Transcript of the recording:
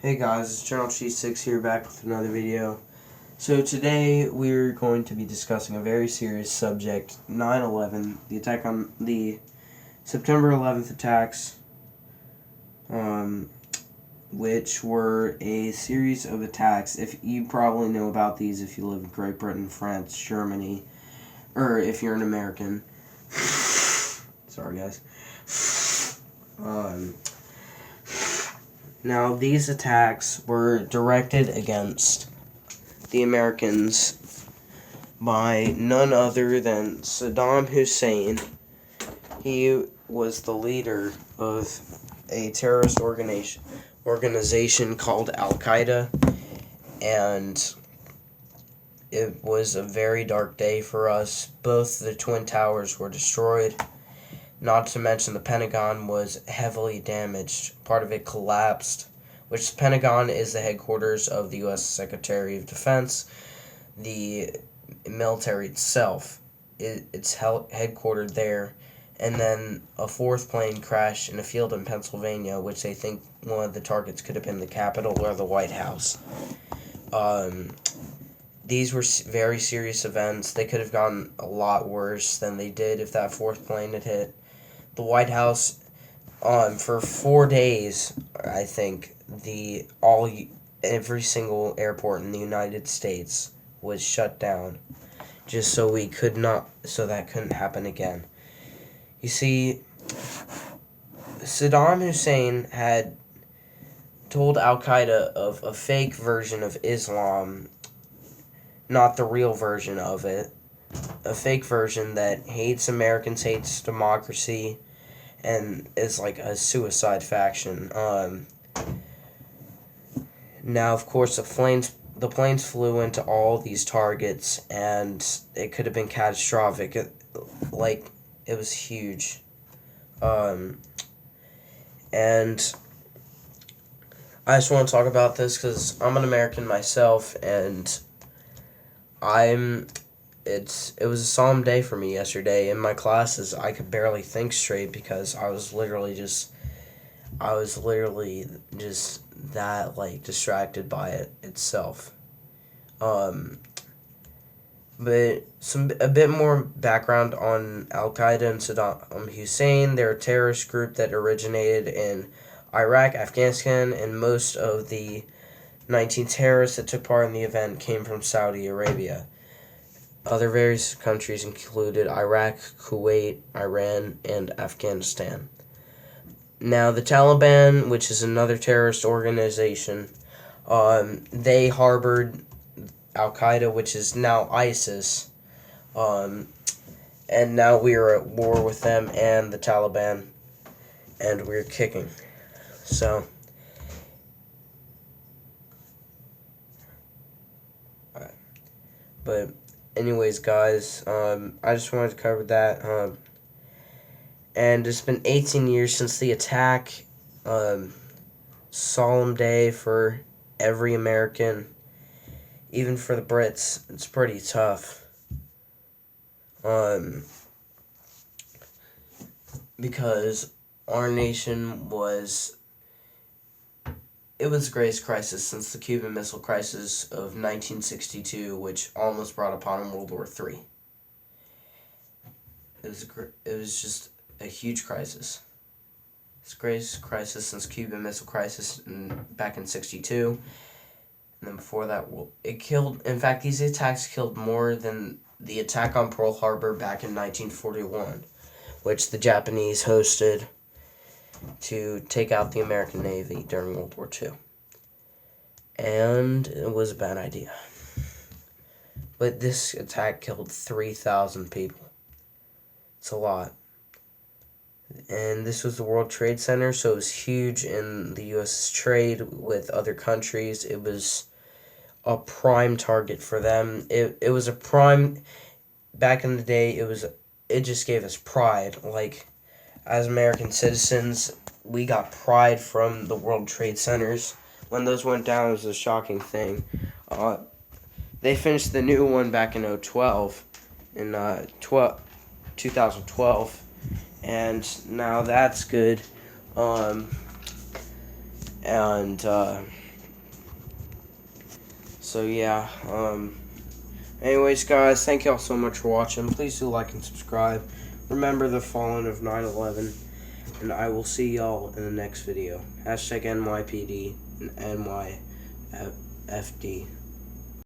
Hey guys, it's General Cheese 6 here, back with another video. So today we're going to be discussing a very serious subject, 9/11, the attack on the September 11th attacks, which were a series of attacks. If you probably know about these if you live in Great Britain, France, Germany, or if you're an American. Sorry guys. Now, these attacks were directed against the Americans by none other than Saddam Hussein. He was the leader of a terrorist organization called Al-Qaeda, and it was a very dark day for us. Both the Twin Towers were destroyed. Not to mention the Pentagon was heavily damaged. Part of it collapsed, which the Pentagon is the headquarters of the U.S. Secretary of Defense. The military itself, it's headquartered there. And then a fourth plane crashed in a field in Pennsylvania, which they think one of the targets could have been the Capitol or the White House. These were very serious events. They could have gone a lot worse than they did if that fourth plane had hit. The White House, for 4 days, I think, every single airport in the United States was shut down, just so that couldn't happen again. You see, Saddam Hussein had told Al-Qaeda of a fake version of Islam, not the real version of it, a fake version that hates Americans, hates democracy, and is like a suicide faction. Now, of course, the planes flew into all these targets, and it could have been catastrophic. It was huge. And I just want to talk about this because I'm an American myself, and it was a solemn day for me yesterday. In my classes, I could barely think straight because I was literally just that distracted by it itself. But a bit more background on Al-Qaeda and Saddam Hussein. They're a terrorist group that originated in Iraq, Afghanistan, and most of the 19 terrorists that took part in the event came from Saudi Arabia. Other various countries included Iraq, Kuwait, Iran, and Afghanistan. Now, the Taliban, which is another terrorist organization, they harbored Al-Qaeda, which is now ISIS, and now we are at war with them and the Taliban, and we're kicking. So, but anyways, guys, I just wanted to cover that, and it's been 18 years since the attack. Solemn day for every American, even for the Brits. It's pretty tough, because our nation was the greatest crisis since the Cuban Missile Crisis of 1962, which almost brought upon World War III. It was just a huge crisis. It's the greatest crisis since Cuban Missile Crisis back in 1962. And then before that, these attacks killed more than the attack on Pearl Harbor back in 1941, which the Japanese hosted to take out the American Navy during World War II. And it was a bad idea. But this attack killed 3,000 people. It's a lot. And this was the World Trade Center, so it was huge in the U.S.'s trade with other countries. It was a prime target for them. It was a prime, back in the day, it just gave us pride. Like, as American citizens, we got pride from the World Trade Centers. When those went down, it was a shocking thing. They finished the new one back in 2012, and now that's good. And So yeah, anyways guys, thank y'all so much for watching. Please do like and subscribe. Remember the fallen of 9/11, and I will see y'all in the next video. #NYPD and NYFD.